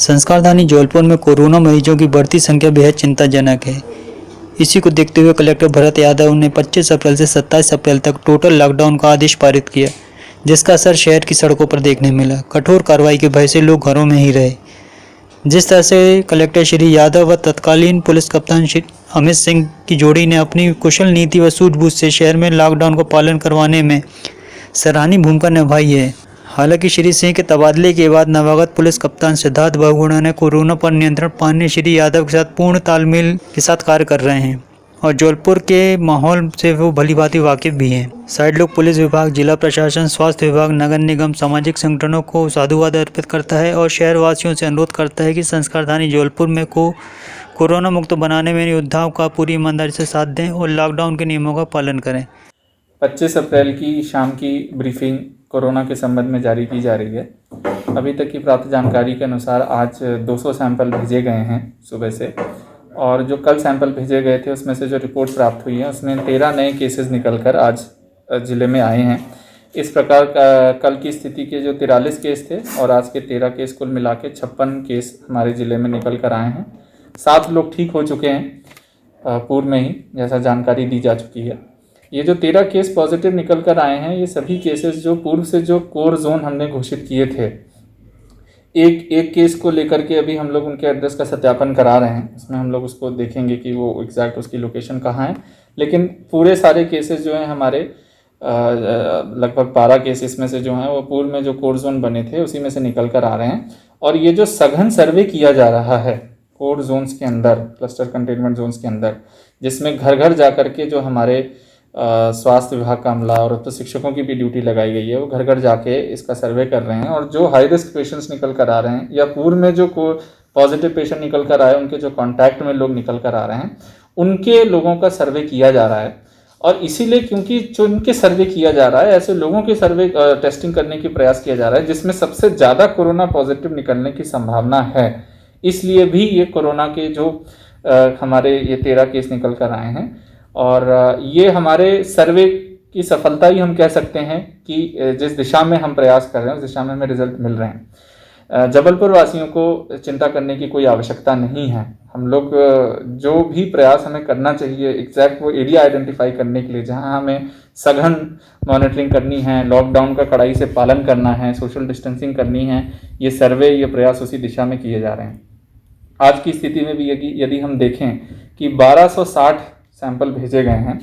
संस्कारधानी जबलपुर में कोरोना मरीजों की बढ़ती संख्या बेहद चिंताजनक है। इसी को देखते हुए कलेक्टर भरत यादव ने 25 अप्रैल से 27 अप्रैल तक टोटल लॉकडाउन का आदेश पारित किया, जिसका असर शहर की सड़कों पर देखने मिला। कठोर कार्रवाई के भय से लोग घरों में ही रहे। जिस तरह से कलेक्टर श्री यादव व तत्कालीन पुलिस कप्तान श्री अमित सिंह की जोड़ी ने अपनी कुशल नीति व सूझबूझ से शहर में लॉकडाउन को पालन करवाने में सराहनीय भूमिका निभाई है। हालांकि श्री सिंह के तबादले के बाद नवागत पुलिस कप्तान सिद्धार्थ बहुगुणा ने कोरोना पर नियंत्रण पाने श्री यादव के साथ पूर्ण तालमेल के साथ कार्य कर रहे हैं और जबलपुर के माहौल से वो भलीभांति वाकिफ भी हैं। साइड लोग पुलिस विभाग, जिला प्रशासन, स्वास्थ्य विभाग, नगर निगम, सामाजिक संगठनों को साधुवाद अर्पित करता है और शहरवासियों से अनुरोध करता है कि संस्कारधानी जबलपुर में कोरोना मुक्त बनाने में योद्धाओं का पूरी ईमानदारी से साथ दें और लॉकडाउन के नियमों का पालन करें। 25 अप्रैल की शाम की ब्रीफिंग कोरोना के संबंध में जारी की जा रही है। अभी तक की प्राप्त जानकारी के अनुसार आज 200 सैंपल भेजे गए हैं सुबह से, और जो कल सैंपल भेजे गए थे उसमें से जो रिपोर्ट प्राप्त हुई है उसमें 13 नए केसेस निकलकर आज ज़िले में आए हैं। इस प्रकार कल की स्थिति के जो 43 केस थे और आज के 13 केस कुल मिला के 56 केस हमारे ज़िले में निकल कर आए हैं। 7 लोग ठीक हो चुके हैं पूर्व में ही, जैसा जानकारी दी जा चुकी है। ये जो 13 केस पॉजिटिव निकल कर आए हैं, ये सभी केसेस जो पूर्व से जो कोर जोन हमने घोषित किए थे, एक केस को लेकर के अभी हम लोग उनके एड्रेस का सत्यापन करा रहे हैं। इसमें हम लोग उसको देखेंगे कि वो एग्जैक्ट उसकी लोकेशन कहाँ है, लेकिन पूरे सारे केसेस जो हैं हमारे लगभग 12 केसेस में से जो हैं वो पूर्व में जो कोर जोन बने थे उसी में से निकल कर आ रहे हैं। और ये जो सघन सर्वे किया जा रहा है कोर जोन्स के अंदर, क्लस्टर कंटेनमेंट जोन्स के अंदर, जिसमें घर घर जा कर के जो हमारे स्वास्थ्य विभाग का अमला और तो शिक्षकों की भी ड्यूटी लगाई गई है, वो घर घर जाके इसका सर्वे कर रहे हैं। और जो हाई रिस्क पेशेंट्स निकल कर आ रहे हैं या पूर्व में जो पॉजिटिव पेशेंट निकल कर आए, उनके जो कांटेक्ट में लोग निकल कर आ रहे हैं, उनके लोगों का सर्वे किया जा रहा है। और इसीलिए क्योंकि जो उनके सर्वे किया जा रहा है, ऐसे लोगों के सर्वे टेस्टिंग करने की प्रयास किया जा रहा है जिसमें सबसे ज़्यादा कोरोना पॉजिटिव निकलने की संभावना है। इसलिए भी ये कोरोना के जो हमारे ये 13 केस निकल कर आए हैं, और ये हमारे सर्वे की सफलता ही हम कह सकते हैं कि जिस दिशा में हम प्रयास कर रहे हैं उस दिशा में हमें रिजल्ट मिल रहे हैं। जबलपुर वासियों को चिंता करने की कोई आवश्यकता नहीं है। हम लोग जो भी प्रयास हमें करना चाहिए एग्जैक्ट वो एरिया आइडेंटिफाई करने के लिए, जहां हमें सघन मॉनिटरिंग करनी है, लॉकडाउन का कड़ाई से पालन करना है, सोशल डिस्टेंसिंग करनी है, ये सर्वे, ये प्रयास उसी दिशा में किए जा रहे हैं। आज की स्थिति में भी यदि हम देखें कि 1260 सैंपल भेजे गए हैं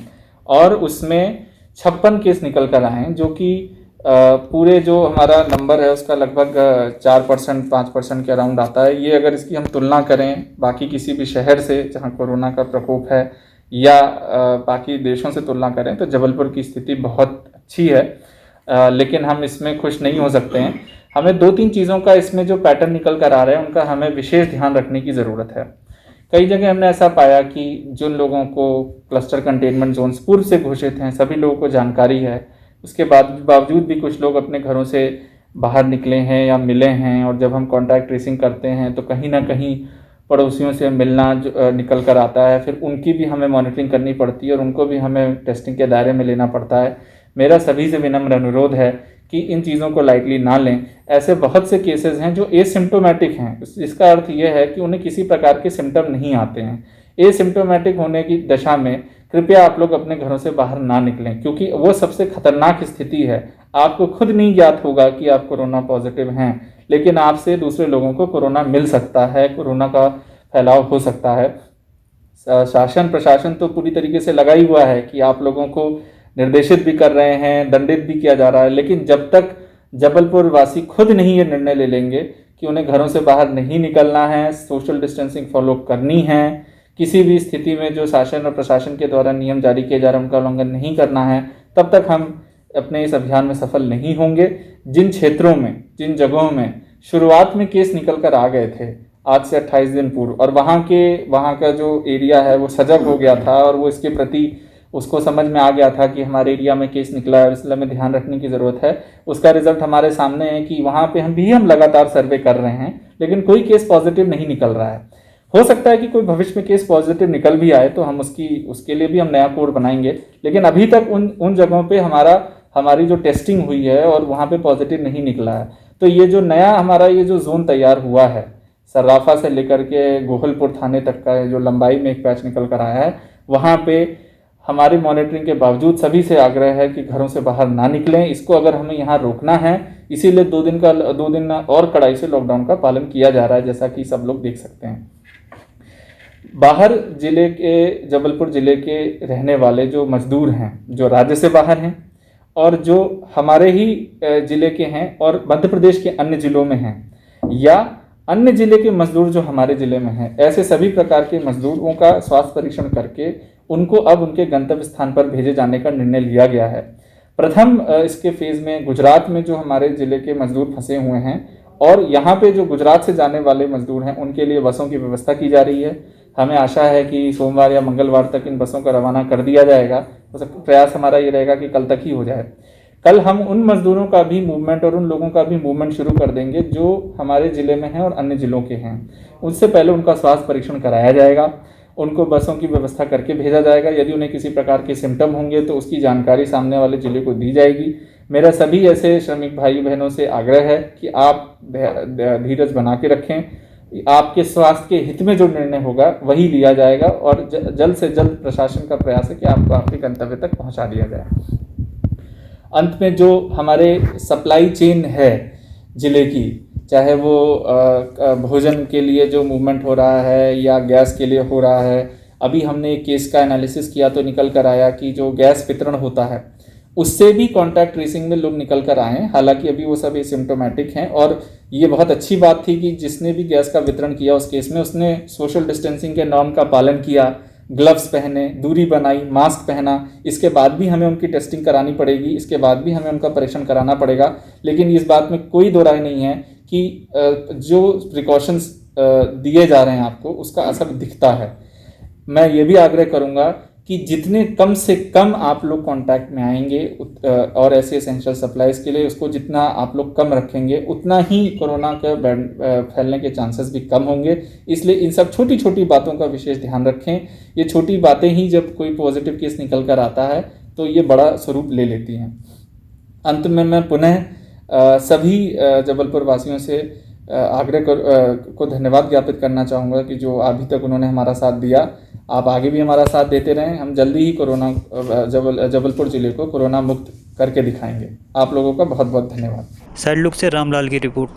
और उसमें 56 केस निकल कर आए हैं, जो कि पूरे जो हमारा नंबर है उसका लगभग 4% 5% के अराउंड आता है। ये अगर इसकी हम तुलना करें बाकी किसी भी शहर से जहां कोरोना का प्रकोप है या बाकी देशों से तुलना करें तो जबलपुर की स्थिति बहुत अच्छी है, लेकिन हम इसमें खुश नहीं हो सकते हैं। हमें 2-3 चीज़ों का इसमें जो पैटर्न निकल कर आ रहे हैं उनका हमें विशेष ध्यान रखने की ज़रूरत है। कई जगह हमने ऐसा पाया कि जिन लोगों को क्लस्टर कंटेनमेंट जोन्स पूर्व से घोषित हैं, सभी लोगों को जानकारी है, उसके बावजूद भी कुछ लोग अपने घरों से बाहर निकले हैं या मिले हैं, और जब हम कॉन्टैक्ट ट्रेसिंग करते हैं तो कहीं ना कहीं पड़ोसियों से मिलना निकल कर आता है। फिर उनकी भी हमें मॉनिटरिंग करनी पड़ती है और उनको भी हमें टेस्टिंग के दायरे में लेना पड़ता है। मेरा सभी से विनम्र अनुरोध है कि इन चीज़ों को लाइटली ना लें। ऐसे बहुत से केसेस हैं जो एसिम्प्टोमेटिक हैं, इसका अर्थ ये है कि उन्हें किसी प्रकार के सिम्टम नहीं आते हैं। एसिम्प्टोमेटिक होने की दशा में कृपया आप लोग अपने घरों से बाहर ना निकलें, क्योंकि वो सबसे खतरनाक स्थिति है। आपको खुद नहीं ज्ञात होगा कि आप कोरोना पॉजिटिव हैं, लेकिन आपसे दूसरे लोगों को कोरोना मिल सकता है, कोरोना का फैलाव हो सकता है। शासन प्रशासन तो पूरी तरीके से लगा ही हुआ है कि आप लोगों को निर्देशित भी कर रहे हैं, दंडित भी किया जा रहा है, लेकिन जब तक जबलपुर वासी खुद नहीं ये निर्णय ले लेंगे कि उन्हें घरों से बाहर नहीं निकलना है, सोशल डिस्टेंसिंग फॉलो करनी है, किसी भी स्थिति में जो शासन और प्रशासन के द्वारा नियम जारी किए जा रहे हैं उनका उल्लंघन नहीं करना है, तब तक हम अपने इस अभियान में सफल नहीं होंगे। जिन क्षेत्रों में, जिन जगहों में शुरुआत में केस निकल कर आ गए थे आज से 28 दिन पूर्व, और वहाँ का जो एरिया है वो सजग हो गया था और वो इसके प्रति उसको समझ में आ गया था कि हमारे एरिया में केस निकला है, इसलिए हमें ध्यान रखने की ज़रूरत है। उसका रिजल्ट हमारे सामने है कि वहाँ पे हम लगातार सर्वे कर रहे हैं, लेकिन कोई केस पॉजिटिव नहीं निकल रहा है। हो सकता है कि कोई भविष्य में केस पॉजिटिव निकल भी आए तो हम उसके लिए भी हम नया कोड बनाएंगे, लेकिन अभी तक उन जगहों पे हमारी जो टेस्टिंग हुई है और वहाँ पे पॉजिटिव नहीं निकला है। तो ये जो नया हमारा ये जो जोन तैयार हुआ है सर्राफा से लेकर के गोहलपुर थाने तक का जो लंबाई में एक पैच निकल कर आया है, वहाँ पे हमारी मॉनिटरिंग के बावजूद सभी से आग्रह है कि घरों से बाहर ना निकलें। इसको अगर हमें यहाँ रोकना है, इसीलिए 2 दिन और कड़ाई से लॉकडाउन का पालन किया जा रहा है, जैसा कि सब लोग देख सकते हैं। बाहर जिले के, जबलपुर जिले के रहने वाले जो मजदूर हैं, जो राज्य से बाहर हैं और जो हमारे ही जिले के हैं और मध्य प्रदेश के अन्य जिलों में हैं, या अन्य जिले के मजदूर जो हमारे जिले में हैं, ऐसे सभी प्रकार के मजदूरों का स्वास्थ्य परीक्षण करके उनको अब उनके गंतव्य स्थान पर भेजे जाने का निर्णय लिया गया है। प्रथम इसके फेज में गुजरात में जो हमारे जिले के मजदूर फंसे हुए हैं और यहाँ पे जो गुजरात से जाने वाले मजदूर हैं, उनके लिए बसों की व्यवस्था की जा रही है। हमें आशा है कि सोमवार या मंगलवार तक इन बसों का रवाना कर दिया जाएगा। प्रयास हमारा ये रहेगा कि कल तक ही हो जाए। कल हम उन मजदूरों का भी मूवमेंट और उन लोगों का भी मूवमेंट शुरू कर देंगे जो हमारे ज़िले में हैं और अन्य ज़िलों के हैं। उससे पहले उनका स्वास्थ्य परीक्षण कराया जाएगा, उनको बसों की व्यवस्था करके भेजा जाएगा। यदि उन्हें किसी प्रकार के सिम्टम होंगे तो उसकी जानकारी सामने वाले ज़िले को दी जाएगी। मेरा सभी ऐसे श्रमिक भाई बहनों से आग्रह है कि आप धीरज बना के रखें। आपके स्वास्थ्य के हित में जो निर्णय होगा वही लिया जाएगा और जल्द से जल्द प्रशासन का प्रयास है कि आपको आपके गंतव्य तक पहुंचा दिया जाए। अंत में जो हमारे सप्लाई चेन है ज़िले की, चाहे वो भोजन के लिए जो मूवमेंट हो रहा है या गैस के लिए हो रहा है, अभी हमने एक केस का एनालिसिस किया तो निकल कर आया कि जो गैस वितरण होता है उससे भी कॉन्टैक्ट ट्रेसिंग में लोग निकल कर आए हैं। हालांकि अभी वो सब एसिम्प्टोमेटिक हैं और ये बहुत अच्छी बात थी कि जिसने भी गैस का वितरण किया उस केस में उसने सोशल डिस्टेंसिंग के नॉर्म का पालन किया, ग्लव्स पहने, दूरी बनाई, मास्क पहना। इसके बाद भी हमें उनकी टेस्टिंग करानी पड़ेगी, इसके बाद भी हमें उनका परीक्षण कराना पड़ेगा। लेकिन इस बात में कोई दो राय नहीं है कि जो प्रिकॉशंस दिए जा रहे हैं आपको, उसका असर दिखता है। मैं ये भी आग्रह करूँगा कि जितने कम से कम आप लोग कांटेक्ट में आएंगे और ऐसे एसेंशियल सप्लाईज के लिए उसको जितना आप लोग कम रखेंगे, उतना ही कोरोना के फैलने के चांसेस भी कम होंगे। इसलिए इन सब छोटी छोटी बातों का विशेष ध्यान रखें। ये छोटी बातें ही जब कोई पॉजिटिव केस निकल कर आता है तो ये बड़ा स्वरूप ले लेती हैं। अंत में मैं पुनः सभी जबलपुर वासियों से आग्रह को धन्यवाद ज्ञापित करना चाहूँगा कि जो अभी तक उन्होंने हमारा साथ दिया। आप आगे भी हमारा साथ देते रहें। हम जल्दी ही जबलपुर ज़िले को कोरोना मुक्त करके दिखाएंगे। आप लोगों का बहुत बहुत धन्यवाद। साइड लुक से रामलाल की रिपोर्ट।